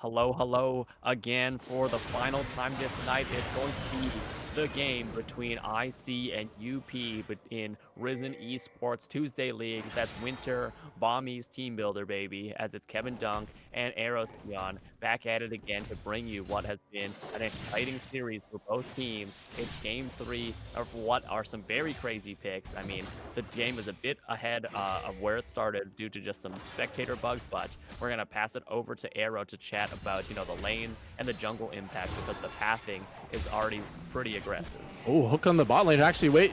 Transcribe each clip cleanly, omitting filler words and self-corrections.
Hello, hello again for the final time this night. It's going to be the game between IC and UP, but in Risen Esports Tuesday Leagues. That's Winter, Bamis, Teambuilder, baby, as it's Kevin Dunk and Aerotheon back at it again to bring you what has been an exciting series for both teams. It's game three of what are some very crazy picks. I mean, the game is a bit ahead of where it started due to just some spectator bugs, but we're going to pass it over to Aero to chat about, the lane and the jungle impact because the pathing is already pretty aggressive. Oh, hook on the bot lane. Actually, wait.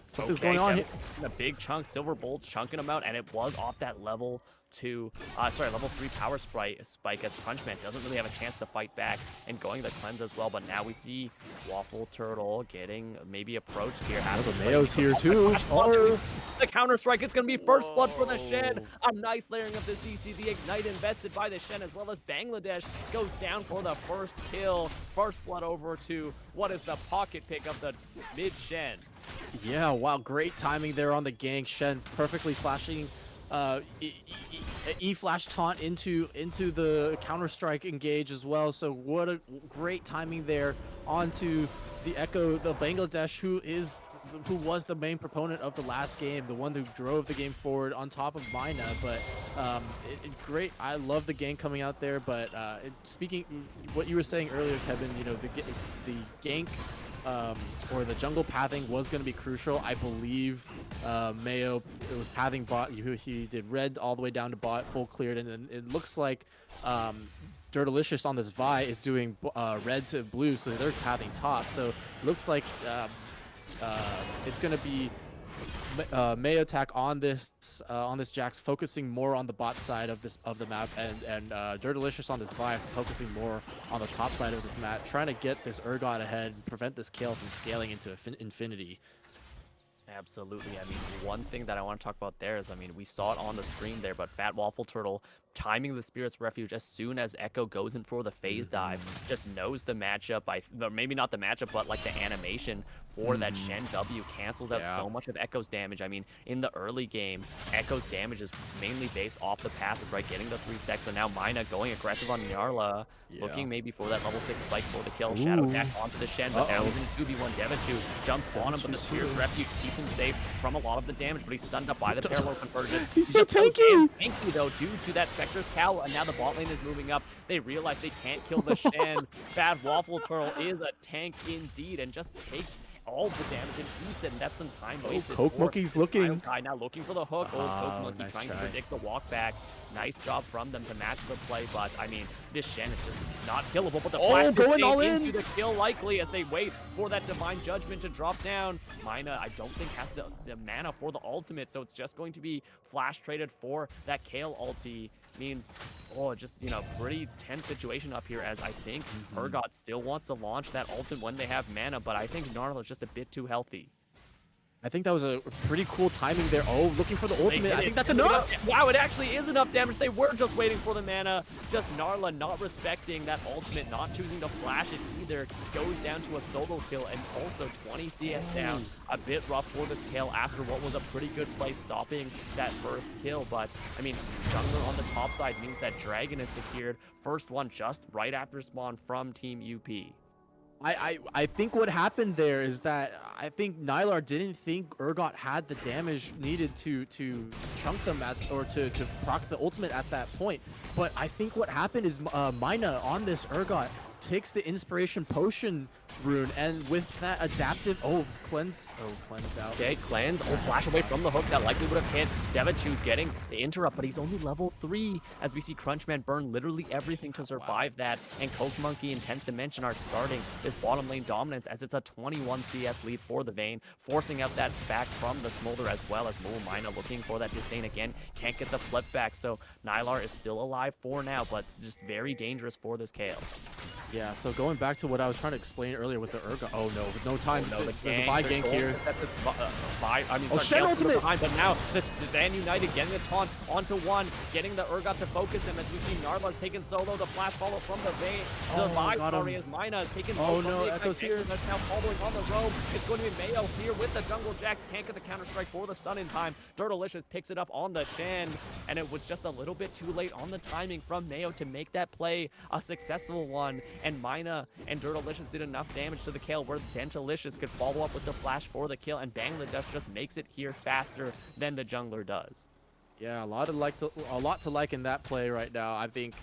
Something's Okay, going on Kevin, here. a big chunk, Silver Bolt's chunking them out, and it was off that level 2, level 3 power spike as Crunchman doesn't really have a chance to fight back and going the cleanse as well, but now we see Waffle Turtle getting maybe approached here. The Mayo's here too. The counter strike, it's going to be first blood for the Shen. Whoa. A nice layering of the CC, the Ignite invested by the Shen as well as Bangladesh goes down for the first kill. First blood over to what is the pocket pick of the mid Shen. Yeah, wow, great timing there on the gank. Shen perfectly flashing E-flash taunt into the counter-strike engage as well. So what a great timing there onto the Echo, the Bangladesh, who was the main proponent of the last game, the one who drove the game forward on top of Mina. But great. I love the game coming out there. But speaking what you were saying earlier, Kevin, the gank or the jungle pathing was going to be crucial. I believe Mayo, it was pathing bot. He did red all the way down to bot, full cleared, and then it looks like Dirtalicious on this Vi is doing red to blue, so they're pathing top. So it looks like it's going to be Mayo attack on this Jax, focusing more on the bot side of the map, and Dirtalicious on this Vi focusing more on the top side of this map, trying to get this Urgot ahead and prevent this kill from scaling into infinity. Absolutely. I mean, one thing that I want to talk about there is, I mean, we saw it on the screen there, but Fat Waffle Turtle timing the Spirit's Refuge as soon as Echo goes in for the phase dive, just knows the matchup, or maybe not the matchup, but like the animation for that Shen W cancels out so much of Echo's damage. I mean, in the early game, Echo's damage is mainly based off the passive, right? Getting the 3 stacks, but now Mina going aggressive on Nyarla, looking maybe for that level 6 spike for the kill. Shadow Dash onto the Shen, but now he's in 2v1. Devachu jumps on him, but the Spirit's Refuge keeps him safe from a lot of the damage, but he's stunned up by the parallel convergence. He's so tanky! Tanky though, due to that Spectre's cowl, and now the bot lane is moving up. They realize they can't kill the Shen. Bad Waffle Turtle is a tank indeed, and just takes all the damage and eats it, and that's some time wasted. Coke Monkey's looking. Now looking for the hook. Coke Monkey nice trying try. to predict the walk back. Nice job from them to match the play, but I mean, this Shen is just not killable. But the flash going all in into the kill likely as they wait for that Divine Judgment to drop down. Mina, I don't think has the mana for the ultimate, so it's just going to be flash traded for that Kale ulti. Means, just, pretty tense situation up here, as I think Urgot still wants to launch that ultimate when they have mana, but I think Gnarl is just a bit too healthy. I think that was a pretty cool timing there. Oh, looking for the ultimate. I think that's enough. Wow, it actually is enough damage. They were just waiting for the mana. Just Gnarla not respecting that ultimate, not choosing to flash it either. Goes down to a solo kill and also 20 CS down. A bit rough for this Kale after what was a pretty good play stopping that first kill. But, I mean, jungler on the top side means that Dragon is secured. First one just right after spawn from Team UP. I think what happened there is that I think Nylar didn't think Urgot had the damage needed to chunk them or to proc the ultimate at that point. But I think what happened is Mina on this Urgot takes the inspiration potion rune, and with that adaptive cleanse out. Okay, cleanse, old flash away from the hook that likely would have hit. Devachu getting the interrupt, but he's only level 3 as we see Crunchman burn literally everything to survive that, and Coke Monkey and 10th Dimension are starting this bottom lane dominance as it's a 21 CS lead for the Vayne, forcing out that back from the Smolder as well as Mina looking for that disdain again, can't get the flip back, so Nylar is still alive for now, but just very dangerous for this Kale. Yeah, so going back to what I was trying to explain earlier with the Urgot. Oh no, with no time. Oh no, the There's a gank, Vi they're gank going here. to set this I mean, Oh, sorry, Shen Gale's from ultimate! behind, but now the Stand United getting the taunt onto one, getting the Urgot to focus him as we see Gnarlar's taking solo, the flash follow from the vein, the Oh, Vi, got sorry, him. as Mina is taking Oh low from no, the Echo's Ignite here. that's now following on the roam. It's going to be Mayo here with the Jungle Jack, can't get the counter strike for the stun in time. Dirtalicious picks it up on the Shen, and it was just a little bit too late on the timing from Mayo to make that play a successful one, and Mina and Dirtalicious did enough damage to the Kale where Dentalicious could follow up with the flash for the kill, and Bangladesh just makes it here faster than the jungler does. Yeah, a lot to like in that play right now. I think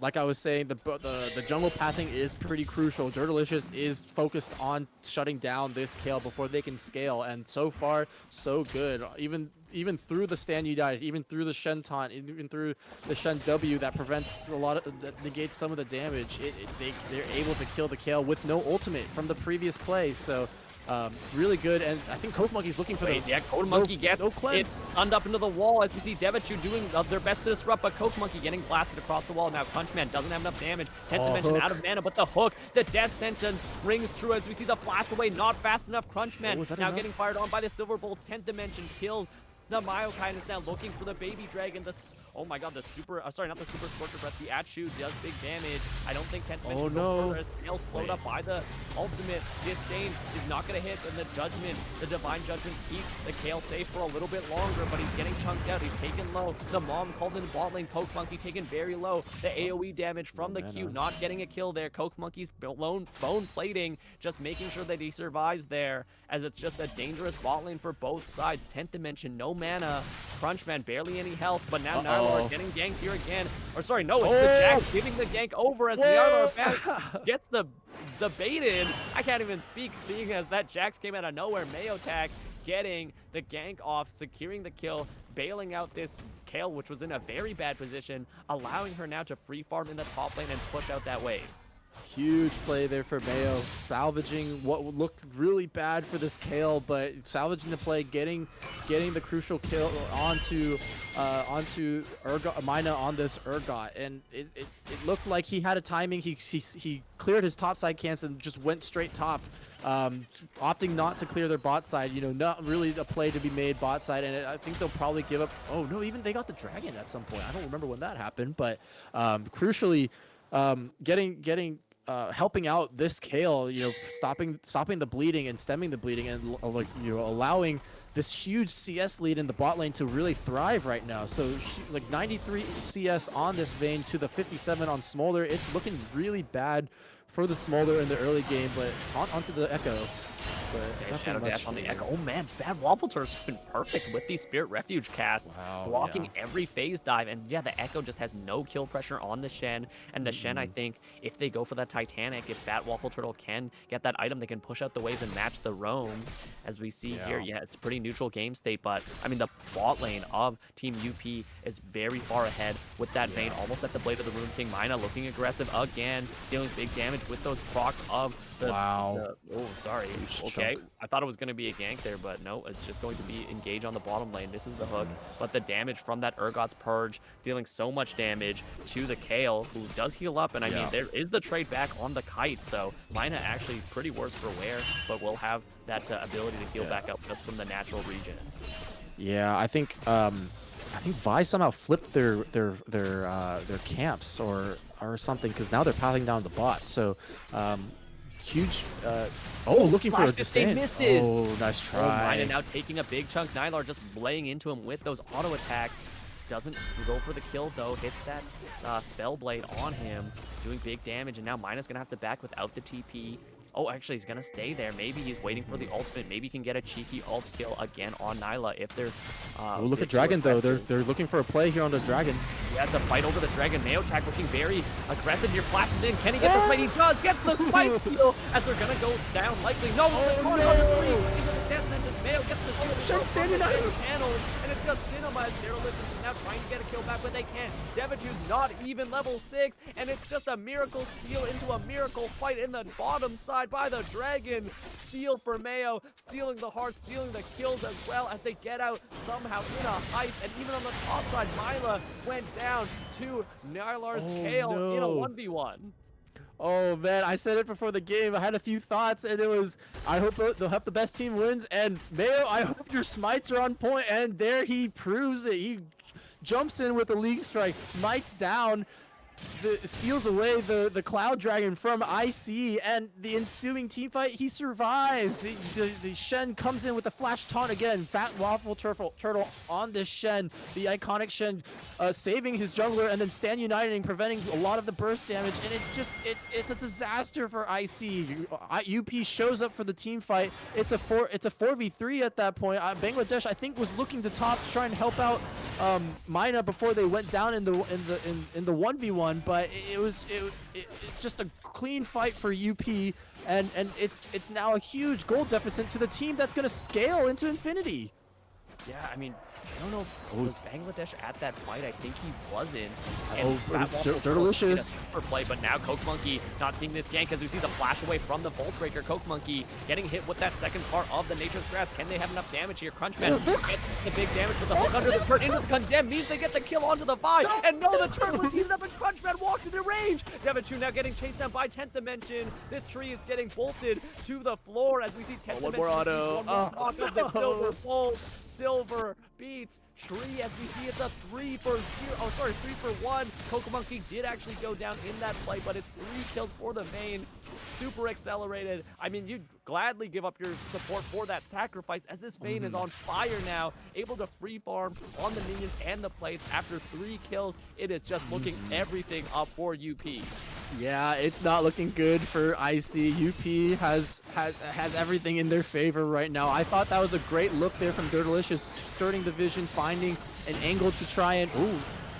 like I was saying, the jungle pathing is pretty crucial. Dirtalicious is focused on shutting down this Kale before they can scale, and so far so good. Even through the stand you died, even through the Shen taunt, even through the Shen W that prevents a lot of that negates some of the damage. They're able to kill the Kale with no ultimate from the previous play. So really good, and I think Coke Monkey's looking for the Yeah, Code Monkey gets no it cleanse. stunned up into the wall as we see Devachu doing their best to disrupt, but Coke Monkey getting blasted across the wall. Now Punchman doesn't have enough damage. 10th Dimension Hook. out of mana, but the hook, the death sentence rings true as we see the flash away, not fast enough. Crunchman was that now enough? getting fired on by the Silver Bolt. 10th Dimension kills the Myokine is now looking for the baby dragon. Oh my god, the super, sorry, not the super Scorcher Breath. The Achu does big damage. I don't think 10th Dimension no. goes further as Nail's slowed up by the ultimate. Disdain is not going to hit, and the Judgment, the Divine Judgment keeps the Kale safe for a little bit longer, but he's getting chunked out. He's taken low. The Mom called in bot lane. Coke Monkey taken very low. The AoE damage from the Q, not getting a kill there. Coke Monkey's bone plating, just making sure that he survives there, as it's just a dangerous bot lane for both sides. 10th Dimension, no mana. Crunchman, barely any health, but now Nylar getting ganked here again. Or sorry, no, it's the Jack giving the gank over as Nylar gets the bait in. I can't even speak, seeing as that Jax came out of nowhere. Mayo tag getting the gank off, securing the kill, bailing out this Kale, which was in a very bad position, allowing her now to free farm in the top lane and push out that wave. Huge play there for Mayo, salvaging what looked really bad for this Kale, but salvaging the play, getting the crucial kill onto Urgot, Mina on this Urgot, and it looked like he had a timing. He cleared his top side camps and just went straight top, opting not to clear their bot side. You know, not really a play to be made bot side, and I think they'll probably give up. Oh no, even they got the dragon at some point. I don't remember when that happened, but crucially, helping out this Kale, you know, stopping the bleeding and stemming the bleeding, and like, you know, allowing this huge CS lead in the bot lane to really thrive right now. So like 93 CS on this Vayne to the 57 on Smolder. It's looking really bad for the Smolder in the early game, but onto the Echo. But Shadow Dash on the Echo. Oh man, Bad Waffle Turret's just been perfect with these Spirit Refuge casts, blocking every phase dive. And yeah, the Echo just has no kill pressure on the Shen. And the Shen, I think, if they go for that Titanic, if Fat Waffle Turtle can get that item, they can push out the waves and match the roams. As we see here, yeah, it's pretty neutral game state, but I mean, the bot lane of Team UP is very far ahead with that Vayne, almost at the Blade of the Rune King. Mina looking aggressive again, dealing big damage with those procs of the... oh, sorry. Okay, I thought it was going to be a gank there, but no, it's just going to be engage on the bottom lane. This is the hook, but the damage from that Urgot's Purge, dealing so much damage to the Kale, who does heal up, and I mean, there is the trade back on the Kite, so Mina actually pretty worse for wear, but will have that ability to heal back up just from the natural regen. Yeah, I think Vi somehow flipped their camps or something, because now they're pathing down the bot. So huge. Looking for a disdain. Oh, nice try. Mina now taking a big chunk. Nylar just laying into him with those auto attacks. Doesn't go for the kill though. Hits that spell blade on him, doing big damage. And now Mina's gonna have to back without the TP. Oh, actually, he's going to stay there. Maybe he's waiting for the ultimate. Maybe he can get a cheeky ult kill again on Nyla if they're... look at Dragon, though. They're looking for a play here on the Dragon. Yeah, it's a fight over the Dragon. Mayotac looking very aggressive here. Flashes in. Can he get the smite? He does! Gets the smite steal as they're going to go down likely. No! Oh, no! Mayo gets the Shen standing up. Panel, and it's just Cinema as Dereliction is now trying to get a kill back, but they can't. Devachu's not even level 6, and it's just a miracle steal into a miracle fight in the bottom side by the Dragon. Steal for Mayo, stealing the hearts, stealing the kills as well as they get out somehow in a heist, and even on the top side, Myla went down to Nylar's Kale in a 1v1. Oh man, I said it before the game. I had a few thoughts, and it was, I hope they'll have the best team wins. And Mayo, I hope your smites are on point. And there he proves it. He jumps in with a league strike, smites down, steals away the Cloud Dragon from IC, and the ensuing team fight, he survives. The Shen comes in with a flash taunt again. Fat Waffle Turtle on this Shen, the iconic Shen, saving his jungler and then stand uniting, preventing a lot of the burst damage. And it's just, it's a disaster for IC. UP shows up for the team fight. It's a 4v3 at that point. Bangladesh, I think, was looking to top to try and help out Mina before they went down in the 1v1. But it's just a clean fight for UP, and it's now a huge goal deficit to the team that's going to scale into infinity. Yeah, I mean, I don't know. Was Bangladesh at that fight? I think he wasn't. And Delicious. Super play, but now Coke Monkey not seeing this gank as we see the flash away from the Volt Breaker. Coke Monkey getting hit with that second part of the Nature's Grass. Can they have enough damage here? Crunchman gets the big damage, but the hook under the turret into the Condemn means they get the kill onto the Vi. And no, the turret was heated up and Crunchman walked into range. Devachu now getting chased down by 10th Dimension. This tree is getting bolted to the floor as we see 10th Dimension. One more auto. The Silver Bolt. Silver beats Tree as we see it's a 3 for 0. Oh, sorry, 3 for 1. Coco Monkey did actually go down in that play, but it's 3 kills for the main. Super accelerated. I mean, you'd gladly give up your support for that sacrifice as this Vayne is on fire now, able to free farm on the minions and the plates after 3 kills. It is just looking everything up for UP. Yeah, it's not looking good for IC. UP has everything in their favor right now. I thought that was a great look there from Dirtelicious, skirting the vision, finding an angle to try and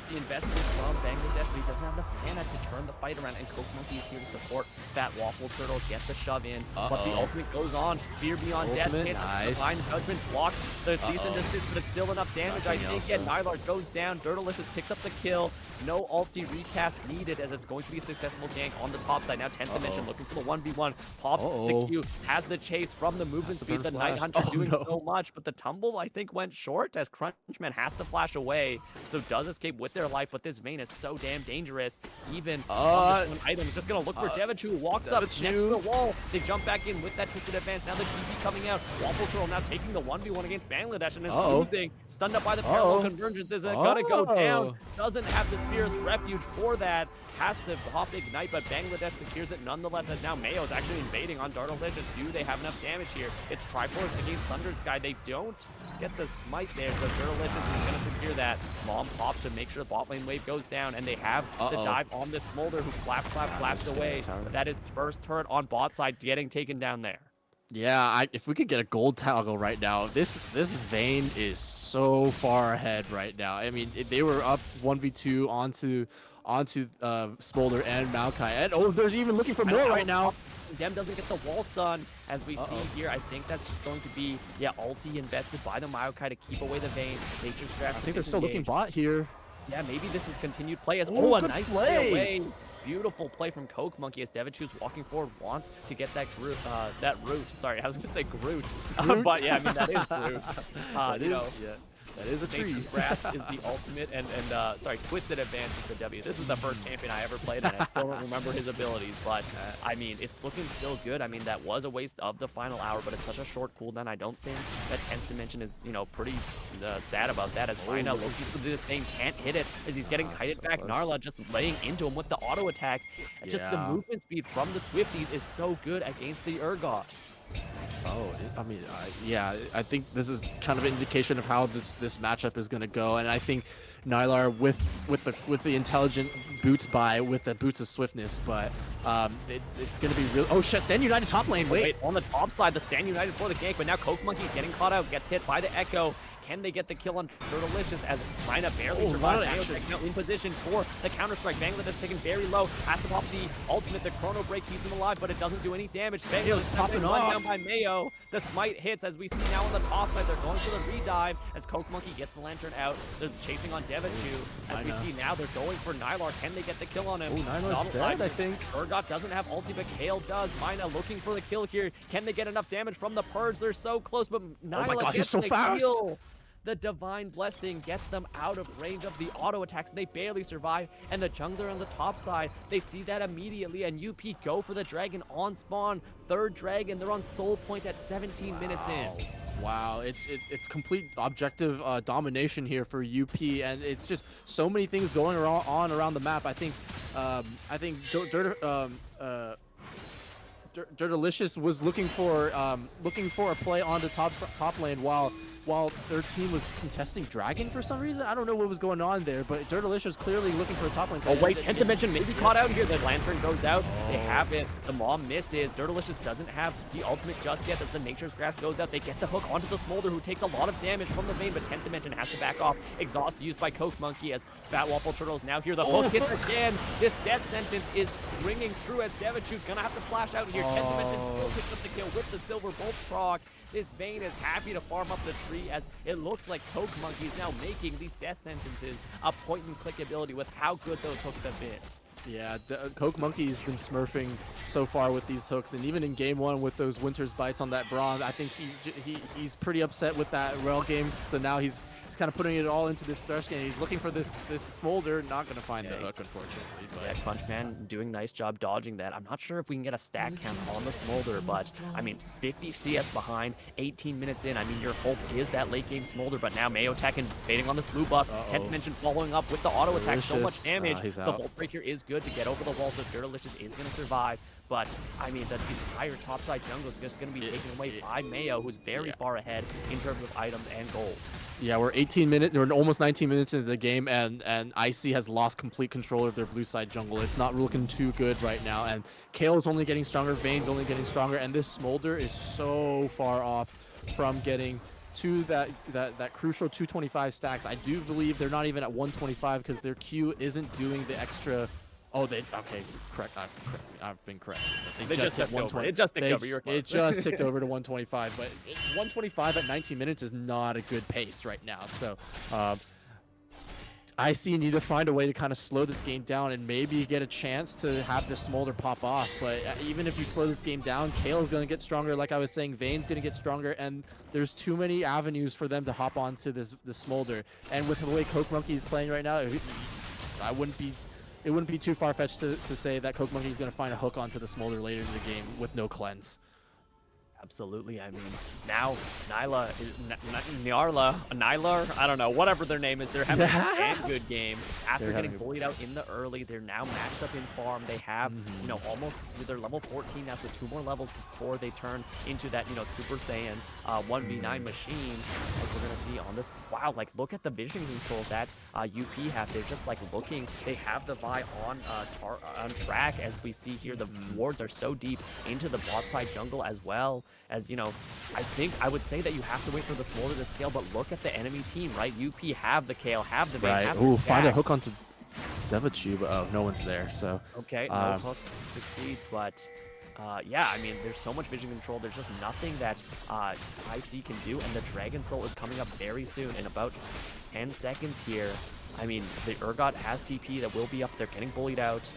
the investment from Bangladesh, but he doesn't have enough mana to turn the fight around, and Coke Monkey is here to support Fat Waffle Turtle, get the shove in, but the ultimate goes on. Fear Beyond Death hits, Divine Judgment blocks the cease and desist, but it's still enough damage, I think, and Nylar goes down. Dirtelicious picks up the kill. No ulti recast needed as it's going to be a successful gank on the top side. Now 10th Dimension looking for the 1v1. Pops the Q, has the chase from the movement speed. The Night Hunter doing so much, but the tumble, I think, went short as Crunchman has to flash away. So does escape with their life, but this Vayne is so damn dangerous. Even item is just going to look for Devachu, who walks up next to the wall. They jump back in with that twisted advance. Now the TP coming out. Waffle Turtle now taking the 1v1 against Bangladesh and is losing. Stunned up by the parallel convergence. Is gonna go down. Doesn't have the Spirit's Refuge for that. Has to hop Ignite, but Bangladesh secures it nonetheless, as now Mayo is actually invading on Dartelicious. Do they have enough damage here? It's Triforce against Sundered Sky. They don't get the smite there, so Dartelicious is going to secure that. Mom pop to make sure the bot lane wave goes down, and they have the dive on this Smolder, who flaps away. But that is first turret on bot side getting taken down there. Yeah, if we could get a gold toggle right now, this Vayne is so far ahead right now. I mean, they were up 1v2 onto Smolder and Maokai, and they're even looking for more right now. Dem doesn't get the wall stun, as we see here. I think that's just going to be, ulti invested by the Maokai to keep away the Vayne. Nature's Grass. I think they're still looking bot here. Yeah, maybe this is continued play as a nice play away. Beautiful play from Coke Monkey as Devachu's walking forward, wants to get that root. Sorry, I was gonna say Groot. But yeah, I mean that is Groot. That is a tree. Nature's Wrath is the ultimate, and Twisted Advance is the W. This is the first champion I ever played, and I still don't remember his abilities, but I mean, it's looking still good. I mean, that was a waste of the final hour, but it's such a short cooldown. I don't think that 10th Dimension is, pretty sad about that, as Rhino looking for this thing, can't hit it, as he's getting kited back. Narla just laying into him with the auto attacks. Just the movement speed from the Swifties is so good against the Urgot. I mean, I think this is kind of an indication of how this matchup is going to go, and I think Nylar with the intelligent boots with the boots of swiftness, but it's going to be real. Oh shit! Stand United top lane. Wait, on the top side, the Stand United for the gank, but now Coke Monkey's getting caught out, gets hit by the Echo. Can they get the kill on Dirtelicious as Mina barely survives? Now in position for the counter-strike. Bangladesh taken very low. Has to pop the ultimate. The chrono break keeps him alive, but it doesn't do any damage. Bangladesh popping run down by Mayo. The smite hits as we see now on the top side. They're going for the redive as Coke Monkey gets the lantern out. They're chasing on Devachu. As we see now, they're going for Nylar. Can they get the kill on him? Nylar's dead, I think. Urgot doesn't have ulti, but Kale does. Mina looking for the kill here. Can they get enough damage from the Purge? They're so close, but Nylar gets the kill. the Divine Blessing gets them out of range of the auto attacks. They barely survive, and the jungler on the top side, they see that immediately, and UP go for the dragon on spawn. Third dragon, they're on soul point at 17 minutes in. Wow, it's complete objective domination here for UP, and it's just so many things going around the map. I think Dirtalicious was looking for a play onto top lane while their team was contesting dragon for some reason. I don't know what was going on there, but Dirtalicious clearly looking for a top lane play. Oh wait, 10th dimension maybe caught out here. The lantern goes out. They have it. The mom misses. Dirtalicious doesn't have the ultimate just yet as the nature's grasp goes out. They get the hook onto the smolder, who takes a lot of damage from the vein, but 10th dimension has to back off. Exhaust used by Coke Monkey as Fat Waffle Turtles now here. The hook hits again. This death sentence is ringing true as Devichu's gonna have to flash out here. 10th dimension still picks up the kill with the silver bolt proc. This Vayne is happy to farm up the tree as it looks like Coke Monkey is now making these death sentences a point-and-click ability with how good those hooks have been. Yeah, Coke Monkey's been smurfing so far with these hooks, and even in game 1 with those Winter's Bites on that bronze, I think he's pretty upset with that rail game. So now he's kind of putting it all into this thrush game. He's looking for this smolder, not gonna find the hook, unfortunately. But yeah, Crunchman doing a nice job dodging that. I'm not sure if we can get a stack count on the smolder, but I mean, 50 CS behind, 18 minutes in. I mean, your hope is that late game smolder, but now Mayo Tech invading on this blue buff. 10th dimension following up with the auto attack. So much damage. The Volt Breaker is good to get over the wall, so Dirtalicious is going to survive. But, I mean, the entire topside jungle is just going to be taken away by Mayo, who's very far ahead in terms of items and gold. Yeah, we're 18 minutes, or almost 19 minutes into the game, and IC has lost complete control of their blue side jungle. It's not looking too good right now, and Kale is only getting stronger, Vayne's only getting stronger, and this smolder is so far off from getting to that crucial 225 stacks. I do believe they're not even at 125 because their Q isn't doing the extra. Oh, okay, correct. I've been correct. They just hit 120. It just ticked over. You're close. It just ticked over to 125, but 125 at 19 minutes is not a good pace right now. So, IC need to find a way to kind of slow this game down and maybe get a chance to have this smolder pop off. But even if you slow this game down, Kale is going to get stronger. Like I was saying, Vayne's going to get stronger, and there's too many avenues for them to hop onto this smolder. And with the way Coke Monkey is playing right now, it wouldn't be too far-fetched to say that Coke Monkey is going to find a hook onto the smolder later in the game with no cleanse. Absolutely. I mean, now Nyla, I don't know, whatever their name is, they're having a damn good game. After getting bullied out in the early, they're now matched up in farm. They have, you know, almost, they're level 14 now, so 2 more levels before they turn into that, you know, Super Saiyan 1v9 machine, as we're going to see on this. Wow, like, look at the vision control that UP have. They're just, like, looking. They have the Vi on track, as we see here. The wards are so deep into the bot side jungle as well. As you know, I would say that you have to wait for the smolder to scale, but look at the enemy team, right? UP have the Kale, have the Vayne, have the find a hook onto Devichu, but no one's there, so. Okay, no hook succeeds, but yeah, I mean, there's so much vision control. There's just nothing that IC can do, and the Dragon Soul is coming up very soon in about 10 seconds here. I mean, the Urgot has TP that will be up there, getting bullied out.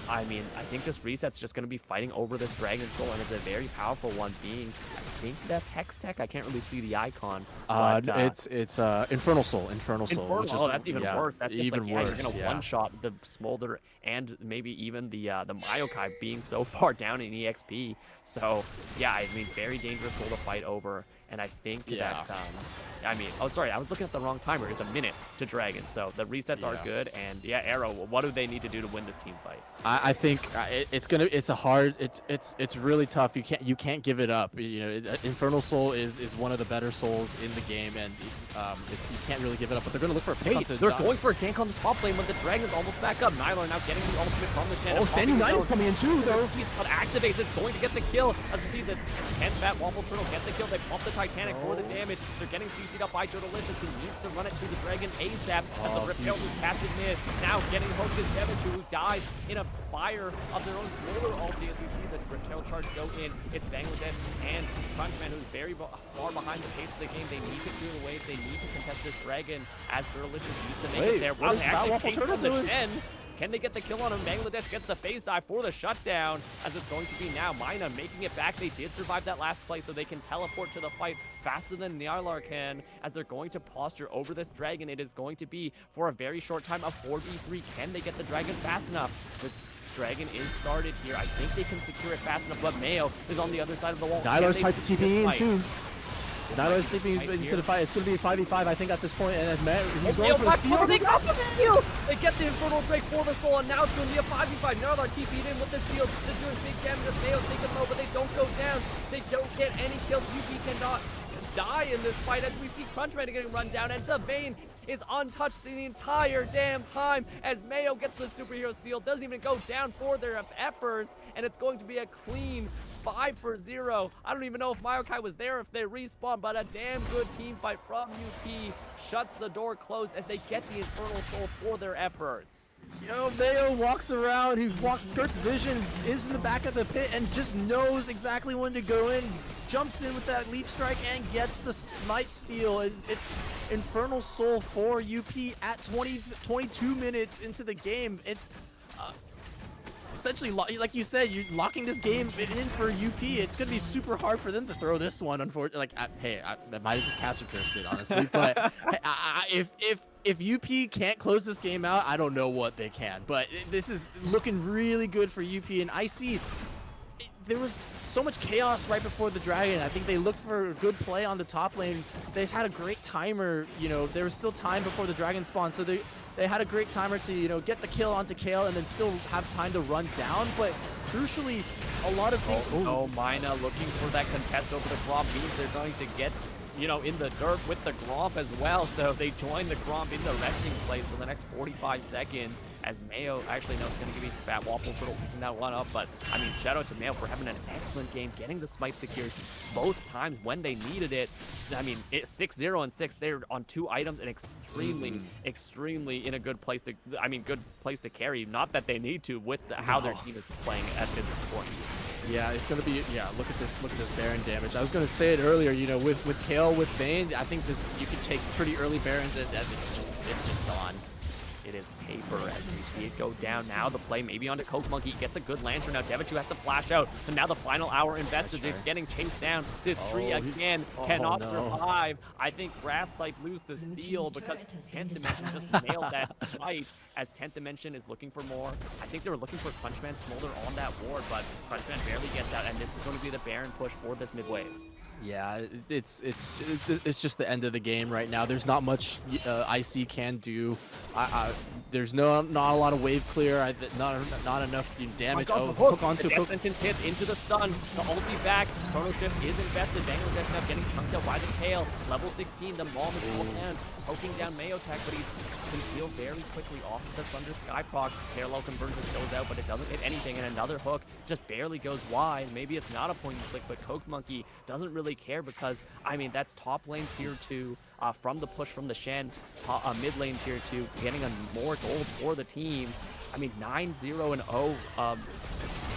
I mean, I think this reset's just going to be fighting over this Dragon Soul, and it's a very powerful one, being, I think that's Hex Tech. I can't really see the icon. But, it's Infernal Soul. Infernal Soul. Which is, that's even worse. That's even just worse. You're going to one-shot the Smolder and maybe even the Mayokai being so far down in EXP. So, yeah, I mean, very dangerous soul to fight over. And I think that, I mean, oh, sorry, I was looking at the wrong timer. It's a minute to Dragon. So the resets are good. And yeah, Arrow, what do they need to do to win this team fight? I think it's really tough. You can't give it up. You know, Infernal Soul is one of the better souls in the game, and you can't really give it up. But they're going to look for a pick. They're going for a gank on the top lane when the Dragon's almost back up. Nyla now getting the ultimate from the Shen. Oh, Sandy Knight is coming in too, though. He's activates. It's going to get the kill. As we see the 10 Fat Waffle Turtle get the kill. They pump the Titanic for the damage. They're getting CC'd up by Dirtalicious, who needs to run it to the Dragon ASAP. As the Repel is captured mid. Now getting hooked is Devichu, who dies in a fire of their own Smolder ulti. As we see the Repel charge go in. It's Bangladesh and Crunchman, who's very far behind the pace of the game. They need to clear the wave. They need to contest this Dragon, as Dirtalicious needs to make it there. Wow, they actually came from the Shen. Can they get the kill on him? Bangladesh gets the phase dive for the shutdown, as it's going to be now Mina making it back. They did survive that last play, so they can teleport to the fight faster than Nyarlar can, as they're going to posture over this dragon. It is going to be, for a very short time, a 4v3. Can they get the dragon fast enough? The dragon is started here. I think they can secure it fast enough, but Mayo is on the other side of the wall. Nylar's tried to TP in too. Nylar's TP TP into the fight. It's going to be a 5v5, I think, at this point. And as he's going Mayo for the steal. They got the steal! They get the Infernal Drake for the soul, and now it's going to be a 5v5. Nyarlar TP'd in with the shield. They're doing big damage as Mayo's taking low, but they don't go down. They don't get any kills. UP cannot die in this fight, as we see Crunchman getting run down, and the Vayne is untouched the entire damn time, as Mayo gets the superhero steal, doesn't even go down for their efforts, and it's going to be a clean 5-0. I don't even know if Mayokai was there, if they respawn, but a damn good team fight from UP shuts the door closed as they get the Infernal Soul for their efforts. Yo, Mayo walks around, skirts vision, is in the back of the pit, and just knows exactly when to go in, jumps in with that leap strike, and gets the smite steal. And it's Infernal Soul for UP at 22 minutes into the game. It's essentially, like you said, you're locking this game in for UP. It's going to be super hard for them to throw this one, unfortunately. That might have just caster cursed it, honestly. But if UP can't close this game out, I don't know what they can. But this is looking really good for UP. And I see there was so much chaos right before the dragon. I think they looked for a good play on the top lane. They had a great timer. You know, there was still time before the dragon spawned, so they had a great timer to, you know, get the kill onto Kale and then still have time to run down. But crucially, a lot of things. Oh, Mina looking for that contest over the Gromp means they're going to get, you know, in the dirt with the Gromp as well. So they join the Gromp in the resting place for the next 45 seconds. As Mayo, actually, no, it's going to give me Fat Waffle for picking that one up. But, I mean, shout out to Mayo for having an excellent game, getting the smite secured both times when they needed it. I mean, 6-0 and 6, they're on 2 items and extremely in a good place to, good place to carry. Not that they need to with how their team is playing at this point. Yeah, it's gonna be, look at this Baron damage. I was gonna say it earlier, you know, with Kale, with Vayne, I think you could take pretty early Barons and it's just gone. It is paper as we see it go down. Now the play maybe onto Coke Monkey. Gets a good lantern. Now Devichu has to flash out. And now the final hour invested is getting chased down. This tree again cannot survive. I think Grass type lose to Steel because 10th Dimension just nailed that fight, as 10th Dimension is looking for more. I think they were looking for Crunchman Smolder on that ward, but Crunchman barely gets out, and this is going to be the Baron push for this mid wave. Yeah, it's just the end of the game right now. There's not much IC can do. There's not a lot of wave clear. Not enough damage. Hook onto the death sentence hits into the stun. The ulti back. Chrono Shift is invested. Bangladesh now getting chunked out by the tail. Level 16. The Maul is pulled down, poking down Mayo Tech, but he's can heal very quickly off of the Thunder Sky proc. Parallel conversion goes out, but it doesn't hit anything, and another hook just barely goes wide. Maybe it's not a point and click, but Coke Monkey doesn't really care because, I mean, that's top lane tier 2 from the push from the Shen, mid lane tier 2, getting a more gold for the team. I mean, 9-0-0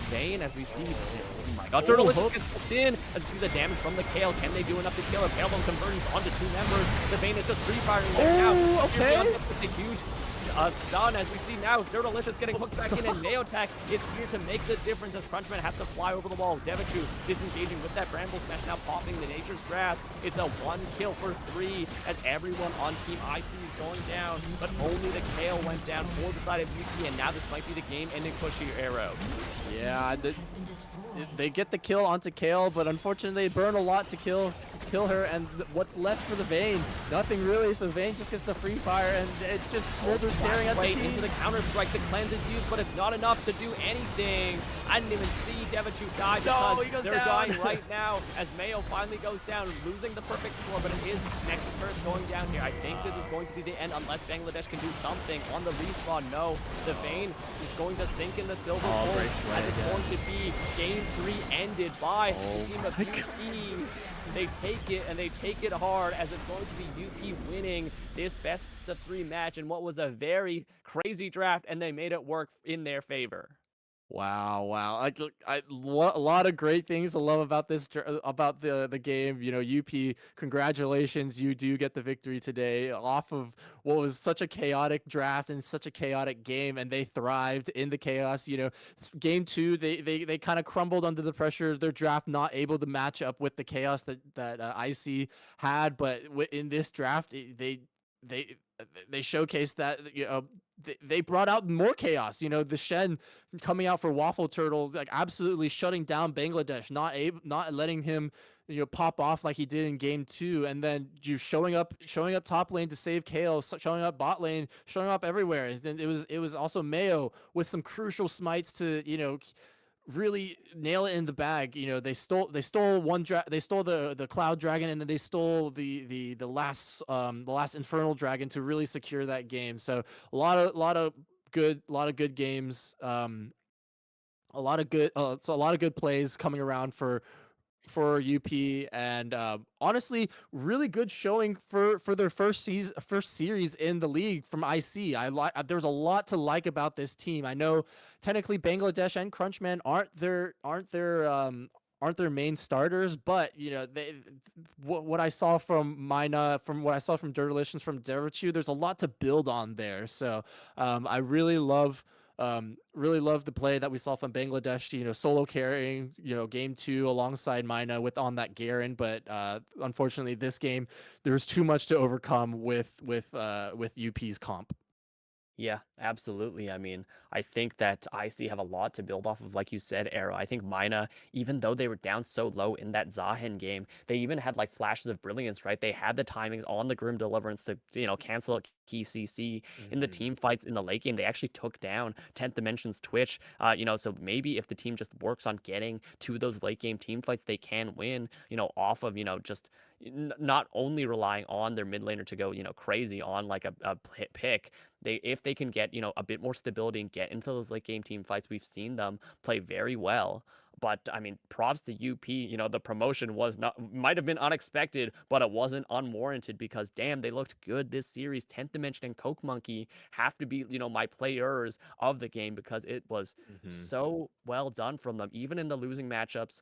Vayne, as we see. Oh my god, Turtleicious gets hooked in. As we see the damage from the Kale. Can they do enough to kill it? Parallel conversions onto 2 members. The Vayne is just free firing there now. Okay. With a huge stun, as we see now, Turtleicious getting hooked back in, and Neotech is here to make the difference as Crunchman has to fly over the wall. Devichu disengaging with that Bramble Smash, now popping the Nature's Grasp. It's a 1 kill for 3 as everyone on Team IC is going down, but only the Kale went down for the side of UP, and now this might be the game-ending push here, Arrow. Yeah, they get the kill onto Kale, but unfortunately they burn a lot to kill her, and what's left for the Vayne? Nothing really, so Vayne just gets the free fire, and it's just Smolder staring at the team. Into the counter strike, the cleanse is used, but it's not enough to do anything. I didn't even see Devichu die because they're dying right now as Mayo finally goes down, losing the perfect score, but it is Nexus Curse going down here. I think this is going to be the end unless Bangladesh can do something on the respawn. No, the Vayne is going to sink in the silver hole, as it's going to be game 3 ended by the team of UP. They take it, and they take it hard, as it's going to be UP winning this best of 3 match in what was a very crazy draft, and they made it work in their favor. Wow, wow! Look, a lot of great things to love about about the game. You know, UP, congratulations, you do get the victory today off of what was such a chaotic draft and such a chaotic game, and they thrived in the chaos. You know, game two, they kind of crumbled under the pressure of their draft, not able to match up with the chaos that IC had, but in this draft, they they showcased that they brought out more chaos. You know, the Shen coming out for Waffle Turtle, like absolutely shutting down Bangladesh, not letting him pop off like he did in game two, and then you showing up top lane to save Kale, showing up bot lane, showing up everywhere. And then it was also Mayo with some crucial smites to really nail it in the bag. You know, they stole they stole the Cloud Dragon, and then they stole the last Infernal Dragon to really secure that game. So a lot of good games. A lot of good plays coming around for UP, and honestly, really good showing for their first series in the league from IC. There's a lot to like about this team. I know technically Bangladesh and Crunchman aren't their main starters, but what I saw from Mina, from what I saw from Dirtlish and from Derachu, there's a lot to build on there. So I really love the play that we saw from Bangladesh, solo carrying, game two alongside Mina with on that Garen. But unfortunately, this game, there's too much to overcome with UP's comp. Yeah, absolutely. I mean, I think that IC have a lot to build off of, like you said, Arrow. I think Mina, even though they were down so low in that Zahen game, they even had like flashes of brilliance, right? They had the timings on the Grim Deliverance to, cancel out key CC in the Hmm. team fights in the late game. They actually took down 10th Dimension's Twitch. So maybe if the team just works on getting to those late game team fights, they can win, off of, just not only relying on their mid laner to go, crazy on like a pick. If they can get a bit more stability and get into those late game team fights, we've seen them play very well. But I mean, props to UP. The promotion was not might have been unexpected, but it wasn't unwarranted because damn, they looked good this series. 10th Dimension and Coke Monkey have to be my players of the game because it was Hmm. so well done from them. Even in the losing matchups,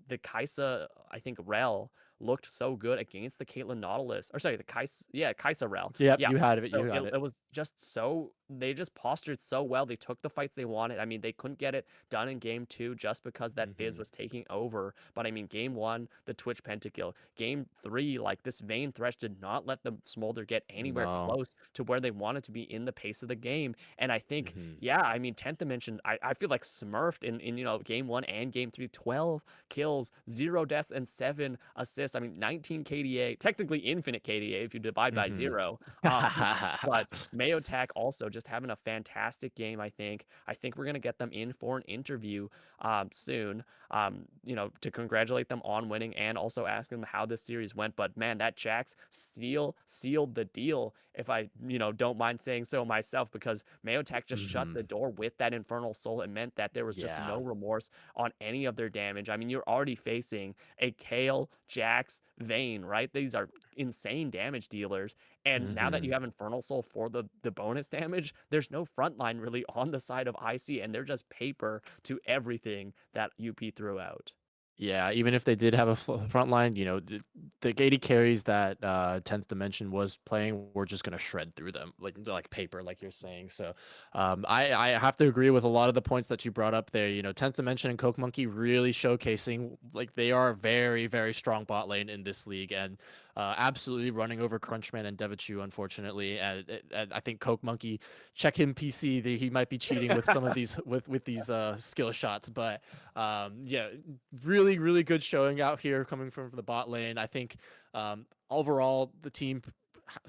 the Kaisa, I think Rel looked so good against the Caitlyn Nautilus, or sorry, the Kaisa Rel. Yep, Yeah. you had it. You So got it. it was just so they just postured so well. They took the fights they wanted. I mean, they couldn't get it done in game two just because that Fizz Hmm. was taking over. But I mean, game one, the Twitch pentakill. Game three, like this Vayne Thresh did not let the Smolder get anywhere No. close to where they wanted to be in the pace of the game. And I think, Hmm. yeah, I mean, 10th Dimension, I feel like smurfed in game one and game three, 12 kills, 0 deaths, and 7 assists. I mean, 19 KDA, technically infinite KDA if you divide by Hmm. 0. But Mayo Tech also just having a fantastic game, I think. I think we're going to get them in for an interview soon, to congratulate them on winning and also ask them how this series went. But man, that Jax steal sealed the deal, if I, don't mind saying so myself, because Mayo Tech just shut Hmm. the door with that Infernal Soul. It meant that there was just Yeah. no remorse on any of their damage. I mean, you're already facing a Kale, Jax, Vayne, right? These are insane damage dealers. And now that you Hmm. have Infernal Soul for the bonus damage, there's no front line really on the side of IC, and they're just paper to everything that UP threw out. Yeah, even if they did have a front line, the Gady carries that 10th Dimension was playing were just gonna shred through them like paper, like you're saying. So I have to agree with a lot of the points that you brought up there. 10th Dimension and Coke Monkey really showcasing like they are a very, very strong bot lane in this league, and absolutely running over Crunchman and Devichu, unfortunately. And I think Coke Monkey, check him PC, he might be cheating with some of these with these skill shots, but yeah, really, really good showing out here coming from the bot lane. I think overall the team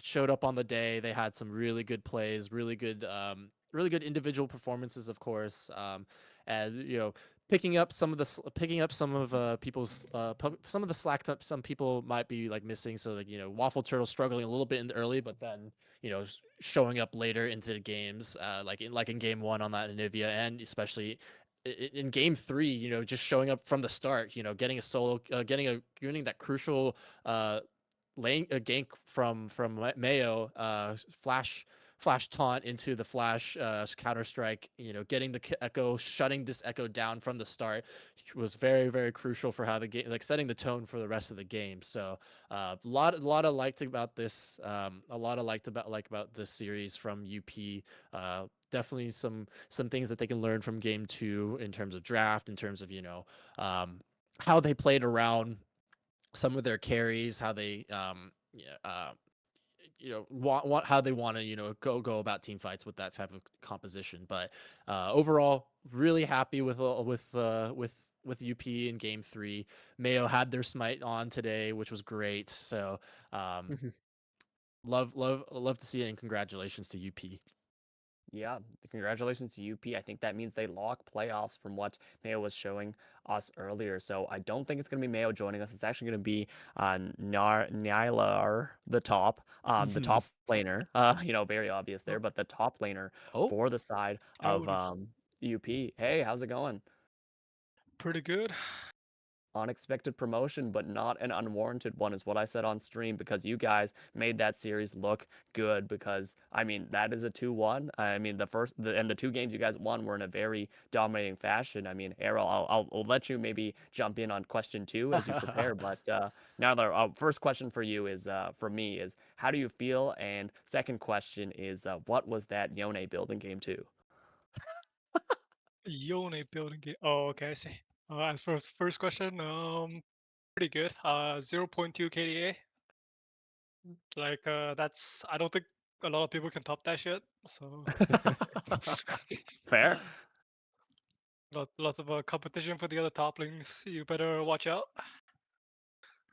showed up on the day. They had some really good plays, really good individual performances, of course, and picking up some of people's some of the slack that some people might be like missing. So like Waffle Turtle struggling a little bit in the early, but then showing up later into the games, like in game one on that Anivia, and especially in game three, just showing up from the start, getting a solo, getting that crucial lane gank from Mayo, flash taunt into the flash counter strike, getting the echo, shutting this echo down from the start was very, very crucial for how the game, like setting the tone for the rest of the game. So a lot of liked about this, a lot of about this series from UP. Definitely some things that they can learn from game two in terms of draft, in terms of um, how they played around some of their carries, how they yeah, want how they want to go about team fights with that type of composition. But overall, really happy with UP in game three. Mayo had their smite on today, which was great. So love to see it, and congratulations to UP. Yeah, congratulations to UP. I think that means they lock playoffs from what Mayo was showing us earlier. So I don't think it's going to be Mayo joining us. It's actually going to be Nylar, the Mhm. top laner. Very obvious there, Oh, but the top laner oh. for the side of Howdy. UP. Hey, how's it going? Pretty good. Unexpected promotion, but not an unwarranted one, is what I said on stream, because you guys made that series look good. Because I mean, that is a 2-1. I mean, the two games you guys won were in a very dominating fashion. I mean, Errol, I'll let you maybe jump in on question two as you prepare. But now the first question for you is for me is how do you feel, and second question is what was that Yone build in game two? Yone building game. Oh, okay, I see. As for first question, pretty good. 0.2 KDA. Like, that's I don't think a lot of people can top that shit. So, Fair. lots of competition for the other toplings. You better watch out.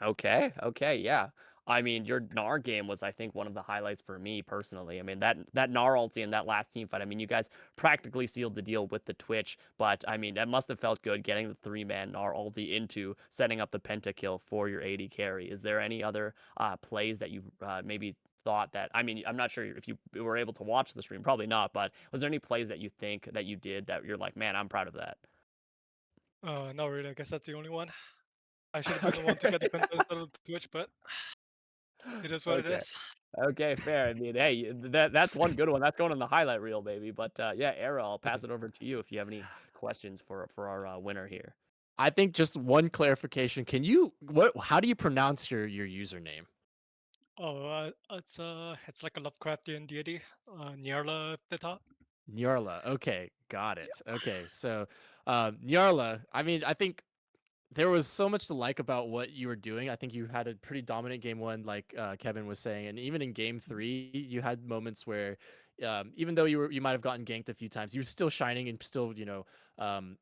Okay, okay, yeah. I mean, your Gnar game was, I think, one of the highlights for me personally. I mean, that Gnar ulti in that last team fight. I mean, you guys practically sealed the deal with the Twitch, but I mean, that must have felt good getting the three-man Gnar ulti into setting up the pentakill for your AD carry. Is there any other plays that you maybe thought that? I mean, I'm not sure if you were able to watch the stream, probably not, but was there any plays that you think that you did that you're like, man, I'm proud of that? Not really. I guess that's the only one. I should have been the one to get the Okay. penta instead of the Twitch, but it is what it Okay. is. Okay, fair. I mean, hey, that's one good one. That's going on the highlight reel, baby. But yeah, Era, I'll pass it over to you if you have any questions for our winner here. I think just one clarification. Can you what how do you pronounce your username? Oh, it's like a Lovecraftian deity, Nyarla at the top. Nyarla. Okay, got Yeah. it. Okay, so Nyarla, I mean, I think there was so much to like about what you were doing. I think you had a pretty dominant game one, like Kevin was saying, and even in game three, you had moments where, even though you might have gotten ganked a few times, you were still shining and still um,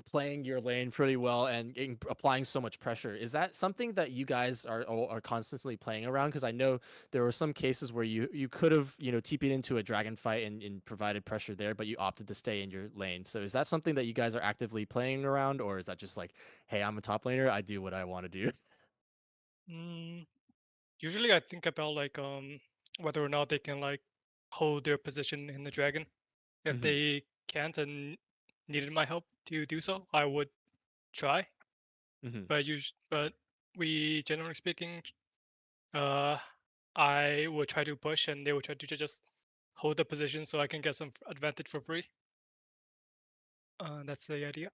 playing your lane pretty well and applying so much pressure. Is that something that you guys are constantly playing around? Because I know there were some cases where you could have TP'd into a dragon fight and provided pressure there, but you opted to stay in your lane. So is that something that you guys are actively playing around, or is that just like, hey, I'm a top laner, I do what I want to do? Mm, Usually, I think about like whether or not they can like hold their position in the dragon. If Hmm. they can't and needed my help to do so, I would try. Hmm. But we generally speaking, uh, I would try to push and they would try to just hold the position so I can get some advantage for free. That's the idea.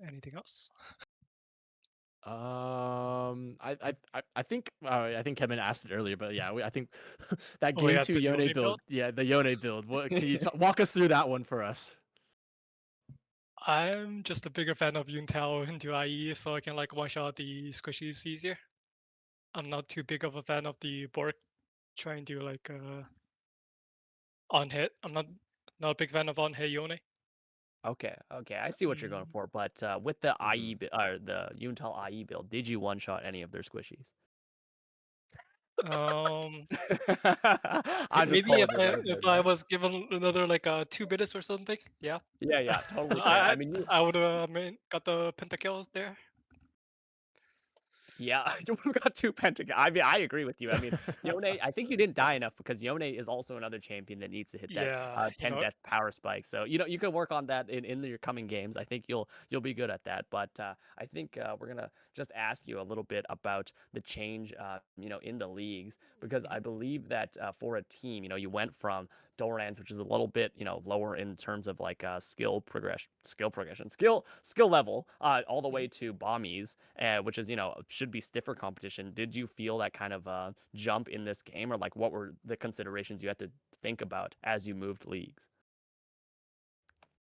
Anything else? I think Kevin asked it earlier, but yeah, I think that Oh game yeah, two the Yone Yone build, build. yeah, the Yone build. What can you walk us through that one for us? I'm just a bigger fan of Yuntao into IE, so I can like one shot the squishies easier. I'm not too big of a fan of the Bork trying to like on hit. I'm not a big fan of on hit Yone. Okay, okay, I see what you're going Mm, for. But with the Mhm. or the Unital IE build, did you one shot any of their squishies? um, I'm just maybe pulling your leg there, if I man. was given another like 2 minutes or something, yeah, Yeah, yeah, totally fair. I I mean, you I would got the pentakills there. Yeah, we got 2 pentagon. I mean, I agree with you. I mean, Yone, I think you didn't die enough because Yone is also another champion that needs to hit that Yeah, 10 death power spike. So you can work on that in your coming games. I think you'll be good at that. But I think we're gonna just ask you a little bit about the change, in the leagues because mhm. I believe that for a team, you went from Doran's, which is a little bit, lower in terms of like skill level, all the Mhm. way to Bamis, which is, should be stiffer competition. Did you feel that kind of jump in this game, or like what were the considerations you had to think about as you moved leagues?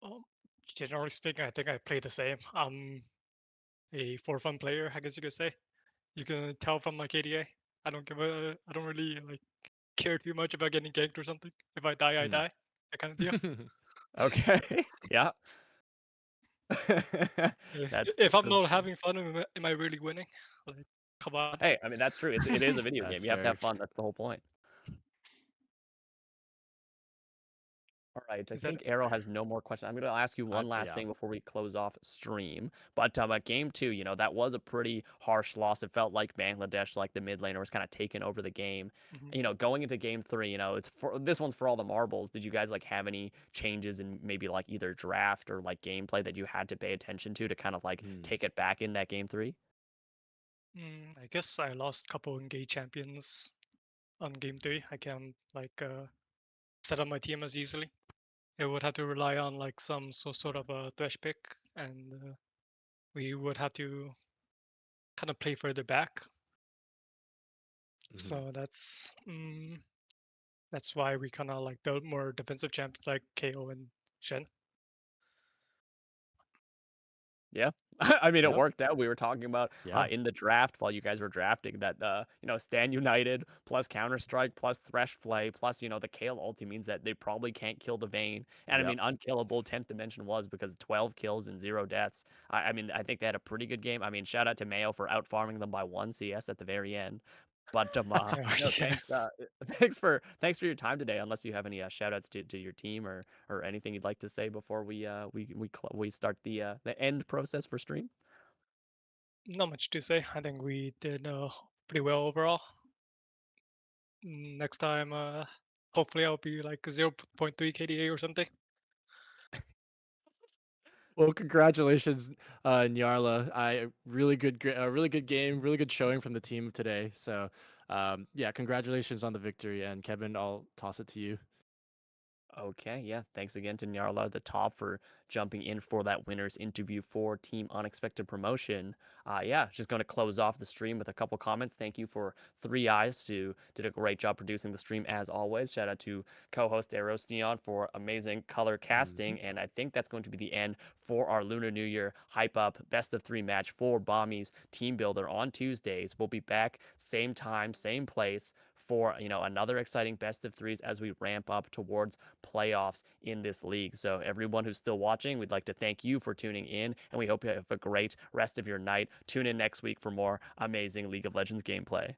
Um, Generally speaking, I think I play the same. I'm a for fun player, I guess you could say. You can tell from my KDA. I don't really like care too much about getting ganked or something. If I die, I Hmm. die. That kind of deal. Okay, yeah. If I'm That's not having fun, am I really winning? Like, come on. hey, I mean that's true. It is a video game. That's You have to very have fun. true. That's the whole point. All right, I Is that think Arrow has no more questions. I'm going to ask you one last Yeah. thing before we close off stream. But at game two, that was a pretty harsh loss. It felt like Bangladesh, like the mid laner, was kind of taking over the game. mhm. Going into game three, it's for this one's for all the marbles. Did you guys like have any changes in maybe like either draft or like gameplay that you had to pay attention to kind of like Hmm. take it back in that game three? I guess I lost a couple engage champions on game three. I can't like set up my team as easily. It would have to rely on like some sort of a thresh pick, and we would have to kind of play further back. Mhm. So that's why we kind of like build more defensive champions like KO and Shen. Yeah. I mean, it Yep. worked out. We were talking about Yeah. in the draft while you guys were drafting that, Stand United plus Counter Strike plus Thresh Flay plus, the Kale ulti means that they probably can't kill the Vayne. And I Yep. mean, unkillable 10th dimension was because 12 kills and 0 deaths. I mean, I think they had a pretty good game. I mean, shout out to Mayo for out farming them by 1 CS at the very end. But Yeah. thanks, thanks for your time today. Unless you have any shout outs to your team or anything you'd like to say before we start the end process for stream. Not much to say. I think we did pretty well overall. Next time, hopefully I'll be like 0.3 KDA or something. Well, congratulations, Nyarla. Really good game, really good showing from the team today. So, yeah, congratulations on the victory. And Kevin, I'll toss it to you. Okay, yeah. Thanks again to Nyarla at the top for jumping in for that winner's interview for Team Unexpected Promotion. Yeah, just going to close off the stream with a couple comments. Thank you for Three Eyes who did a great job producing the stream as always. Shout out to co-host Aerostion for amazing color Mhm. casting. And I think that's going to be the end for our Lunar New Year hype up best of three match for Bamis Team Builder on Tuesdays. We'll be back same time, same place for another exciting best of threes as we ramp up towards playoffs in this league. So, everyone who's still watching, we'd like to thank you for tuning in, and we hope you have a great rest of your night. Tune in next week for more amazing League of Legends gameplay.